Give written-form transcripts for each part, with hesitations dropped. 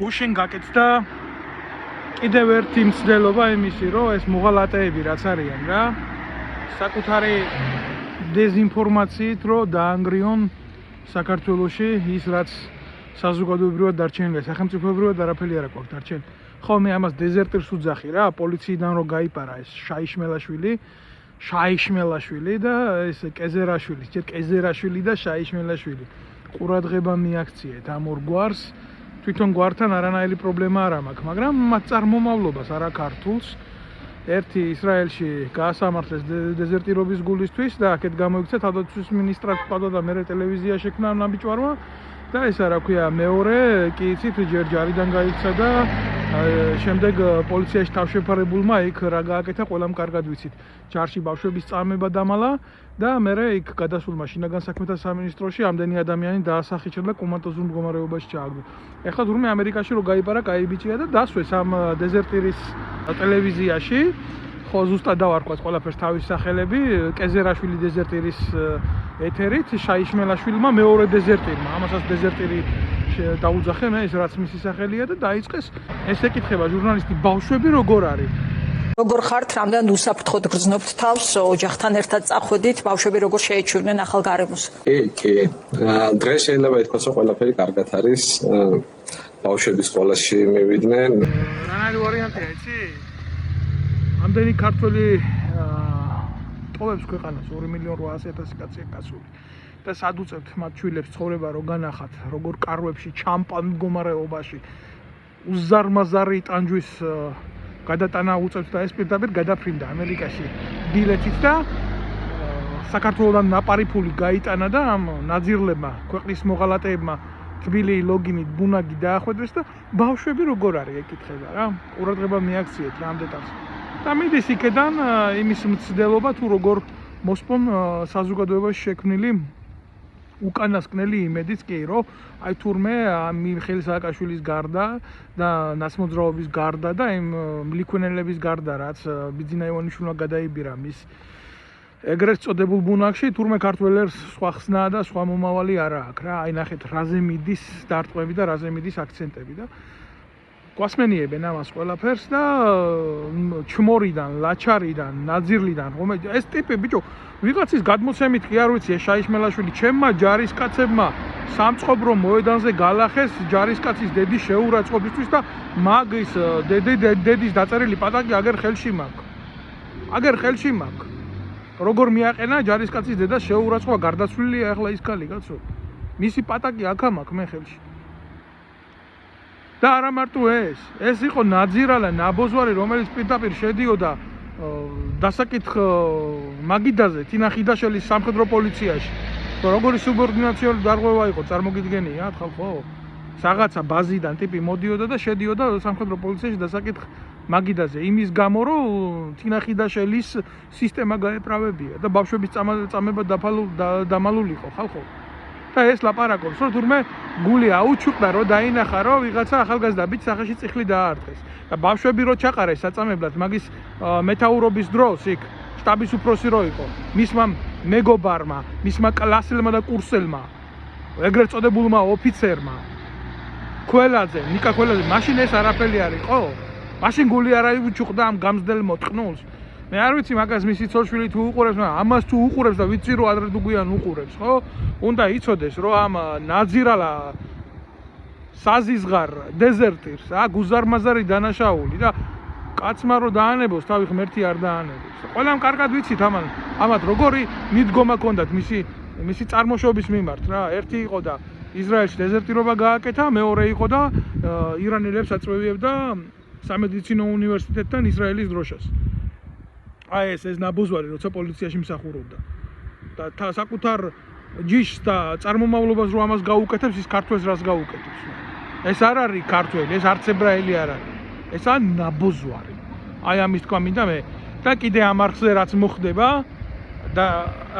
გუშინ გაკეთდა კიდევ ერთი მცდელობა იმისი, რომ ეს მოღალატეები რაც არიან რა, საკუთარი დეზინფორმაციით რომ დაანგრიონ საქართველოში ის რაც საზოგადოებრივად დარჩენილია, სახელმწიფოებრივად არაფერი არ აქვს დარჩენილი. ხო, მე ამას დეზერტერს უძახი რა, პოლიციიდან რომ გაიპარა ეს შაიშმელაშვილი და ეს კეზერაშვილი, ჯერ კეზერაშვილი და შაიშმელაშვილი. ყურადღება მიაქციეთ ამ ორ გვარს. თვითონ გვართან არანაირი პრობლემა არ მაქვს, მაგრამ მათ წარმომავლობას არა ქართულს. ერთი ისრაელში გაასამართლეს დეზერტირობის გულისთვის და აქეთ გამოიქცა თავდაცვის მინისტრად თქვა და მე ტელევიზია შექმნა ამ ნაბიჯვარმა და ეს რა ქვია მეორე კი იცით ჯერ ჯარიდან გაიქცა და შემდეგ პოლიციაში თავშეფარებულმა იქ რა გააკეთა ყველამ კარგად ვიცით. ჯარში ბავშვების წამება დამალა და მე იქ გადასულმა შინაგან საქმეთა სამინისტროში ამდენი ადამიანი დაასახიჩა და კომატოზურ მდგომარეობაში ჩააგდო. ეხლა თურმე ამერიკაში რო გაიპარა კაი ბიჭია და დასვეს ამ დეზერტირის ტელევიზიაში. ხო ზუსტად დავარქვათ ყველაფერს თავის სახელები, კეზერაშვილი დეზერტირის ეთერით, შაიშმელაშვილმა მეორე დეზერტირმა. ამასაც დეზერტირი დაუძახე მე ეს რაც მისი სახელია და დაიწყეს ეს ეკითხება ჟურნალისტი ბავშვები როგორ არის? როგორ ხართ, რამდენ უსაფრთხოდ გრძნობთ თავს, ოჯახთან ერთად წახვედით, ბავშვები როგორ შეეჩვენენ ახალ გარემოს? კი. დღეს შეიძლება ითქვას, რომ ყველაფერი კარგად არის. ბავშვები სკოლაში მივიდნენ. რანაირი ვარიანტია, იცი? ამდენი ქართველი ტოვებს ქვეყანას 2.800.000 კაცია გასული. და სად უწევთ მათ შვილებს ცხოვრება რო განახათ, როგორ კარვებში, ჩამპან მდგომარეობაში, უზარმაზარი ტანჯვის გადატანა უწევთ და ეს პირდაპირ გადაფრინდა ამერიკაში ბილეთით და საქართველოსთან ნაპარი ფული გაიტანა და ამ ნაძირლებმა, ქვეყნის მოღალატეებმა თბილი ლოგინით ბუნაგი დაახვედრეს და ბავშვები როგორ არის ეკითხება რა, ყურადღება მიაქციეთ რა ამ დეტალს. და მიდის იქედან იმის მცდელობა თუ როგორ მოსპონ საზოგადოებაში შექმნილი უკანასკნელი იმედიც კი რომ აი თურმე მიხეილ სააკაშვილის გარდა და ნაცმოძრაობის გარდა და იმ მლიქველების გარდა რაც ბიძინა ივანიშვილმა გადაიბირა მის ეგრეთ წოდებულ ბუნაგში თურმე ქართველებს სხვა ხსნა და სხვა მომავალი არა აქვს რა აი ნახეთ რაზე მიდის დარტყმები და რაზე მიდის აქცენტები და გვასმენიებენ ამას ყველაფერს და ჩმორიდან, ლაჩარიდან, ნაძირლიდან, ეს ტიპი ბიჭო, ვიღაცის გადმოცემით კი არ ვიცი, ეს შაიშმელაშვილი, ჩემმა ჯარისკაცებმა სამწყობრო მოედანზე გალახეს ჯარისკაცის დედის შეურაცხყოფისთვის და მაგის დედის დაწერილი პატაკი აგერ ხელში მაქვს. როგორ მიაყენა ჯარისკაცის დედას შეურაცხყოფა გარდაცვლილია ახლა ის ქალი კაცო. მისი პატაკი აქ მაქვს მე ხელში. და არა მარტო ეს იყო ნაძირალა ნაბოძვარი რომელიც პირდაპირ შედიოდა დასაკითხ მაგიდაზე თინა ხიდაშელის სამხედრო პოლიციაში როგორი სუბორდინაციული დარღვევა იყო წარმოგიდგენიათ ხალხო რაღაცა ბაზიდან ტიპი მოდიოდა და შედიოდა სამხედრო პოლიციაში დასაკითხ მაგიდაზე იმის გამო რომ თინა ხიდაშელის სისტემა გაეправებია და ბავშვების წამება დამალულიყო ხალხო და ეს ლაპარაკობს რომ თურმე გული აუჩუყდა რომ დაინახა რომ ვიღაცა ახალგაზრდა ბიჭს სახეში წიხლი დაარტყეს და ბავშვები რო ჩაყარეს საწამებლად მაგის მეთაურობის დროს იქ შტაბის უფროსი რო იყო მისმა მეგობარმა მისმა კლასელმა და კურსელმა ეგრეთ წოდებულმა ოფიცერმა ნიკა ქველაძე მაშინ ეს არაფერი არ იყო მაშინ გული არ აუჩუყდა ამ გამზდელ მოწყნულს მე არ ვიცი მაგას მისი ცოლშვილი თუ უყურებს, მაგრამ ამას თუ უყურებს და ვიცი რომ ადრე თუ გვიან უყურებს, ხო? უნდა იცოდეს რომ ამ ნაძირალა საზიზღარ დეზერტირს, აქ უზარმაზარი დანაშაული და კაცმა რო დაანებოს, თავი ღმერთი არ დაანებოს. ყველამ კარგად ვიცით ამათ როგორი მიდგომა ჰქონდათ მისი წარმოშობის მიმართ რა. ერთი იყო და ისრაელში დეზერტირობა გააკეთა, მეორე იყო და ირანელებს აწვევიებდა სამედიცინო უნივერსიტეტთან ისრაელის დროშას. აი ეს ნაბოძვარი როცა პოლიციაში მსახურობდა და საკუთარ ჯიშს და წარმომავლობას რო ამას გაუკეთებს ის ქართველს რას გაუკეთებს ეს არ არის ქართველი ეს არც ებრაელი არ არის ეს არის ნაბოძვარი აი ამის თქვა მინდა მე და კიდე ამ არხზე რაც მოხდება და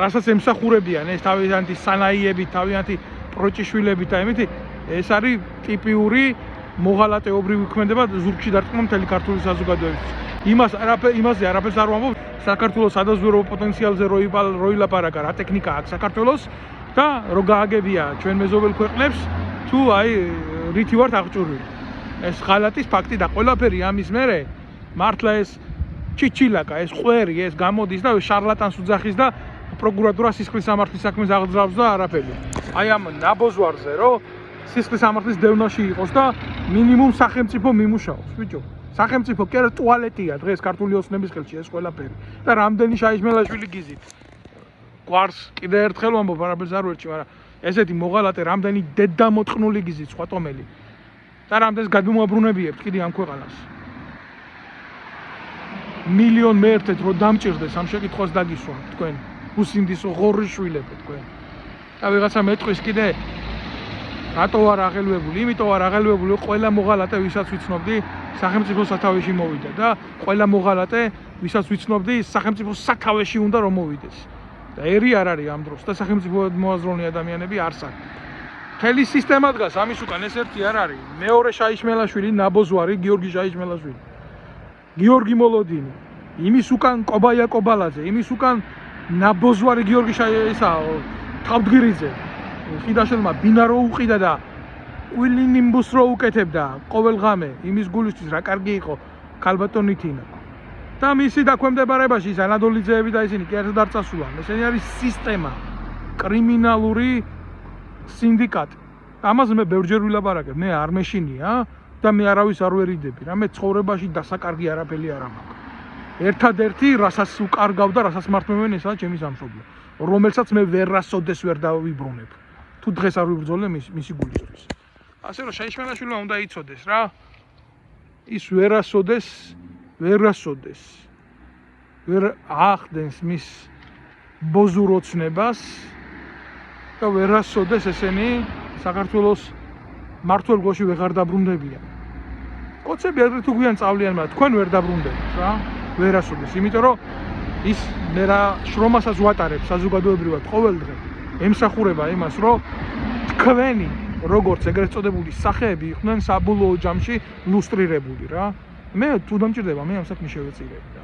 რასაც ემსახურებიან ეს თავიანთი სანაიებით თავიანთი პროჭიშვილებით და იმითი ეს არის ტიპიური მოღალატეობრივი ქმედება ზურგში დარტყმა მთელი ქართული საზოგადოებისთვის იმაზე არაფერს არ ვამბობ საქართველოს სადაზვერვო პოტენციალზე რო ილაპარაკა რა ტექნიკა აქვს საქართველოს და რო გააგებია ჩვენ მეზობელ ქვეყნებს თუ აი რითი ვართ აღჭურვილი ეს ღალატის ფაქტი და ყველაფერი ამის მერე მართლა ეს ჩიჩილაკა, ეს ყვერი, ეს გამოდის და შარლატანს უძახის და პროკურატურა სისხლის სამართლის საქმეს აღძრავს და არაფერი. აი ამ ნაბოზვარზე რომ სისხლის სამართლის დევნაში იყოს და მინიმუმ სახელმწიფო მიმუშაოს, ბიჭო. სახელმწიფო კი არა ტუალეტია დღეს ქართული ოცნების ხელში ეს ყველაფერი. და რამდენი შაიშმელაშვილი გიზით. გვარს კიდე ერთხელ ვამბობ, არაფერს არ ვერჩი, მაგრამ ესეთი მოღალატე რამდენი დედამოწყნული გიზით სხვა ტომელი. და რამდენს გადმოაბრუნებიებთ კიდე ამ ქვეყანას. მილიონ მეერთედ რო დამჭირდეს ამ შეკითხვას დაგისვამთ თქვენ. უსინდისო ღორიშვილები თქვენ. და ვიღაცა მეტყვის კიდე რატო არ აღელვებული? იმიტომ არ აღელვებული ყველა მოღალატე ვისაც ვიცნობდი სახელმწიფო სათავეში მოვიდა და ყველა მოღალატე ვისაც ვიცნობდი სახელმწიფო სათავეში უნდა რომ მოვიდეს. და ერი არ არის ამ დროს და სახელმწიფო მოაზროვნე ადამიანები არც არ. მთელი სისტემა დგას ამის უკან ეს ერთი არ არის. მეორე შაიშმელაშვილი ნაბოზვარი გიორგი შაიშმელაშვილი. გიორგი მოლოდინი. იმის უკან კობაია კობალაძე, იმის უკან ნაბოზვარი გიორგი თავდგირიძე. ხიდაშელმა ბინა რო უყიდა და უილინიმბუს რო უკეთებდა ყოველ ღამე იმის გულისთვის რა კარგი იყო ქალბატონი თინა. და მისი დაქვემდებარებაში ის ანადოლიძეები და ისინი კი ერთად არ წასულან. ესენი არის სისტემა, კრიმინალური სინდიკატი. ამას მე ბევრჯერ ვილაპარაკებ, მე არ მეშინია და მე არავის არ ვერიდები. რამე ცხოვრებაში დასაკარგი არაფერი არ მაქვს. ერთადერთი რასაც უკარგავ და რასაც მართმევენ ესაა ჩემი სამშობლო, რომელსაც მე ვერასოდეს ვერ დავიბრუნებ. თუ დღეს არ ვიბრძოლე მისი გულისთვის. ასე რომ შაიშმელაშვილმა უნდა იცოდეს რა. ის ვერასოდეს ვერ ახდენს მის ბოზუროცნებას და ვერასოდეს ესენი საქართველოს მართლ გოში ვეღარ დაბრუნდებიან. კოცები ადრე თუ გვიან წავლიან, მაგრამ თქვენ ვერ დაბრუნდებთ რა. ვერასოდეს, იმიტომ რომ ის მე რა შრომასაც ვატარებ საზოგადოებრივად ყოველდღე. ემსახურება იმას, რომ თქვენი როგორც ეგრეთ წოდებული სახეები იყვნენ საბოლოო ჯამში ლუსტრირებული რა. მე თუ დამჭირდება, მე ამ საქმეს შევეწირები.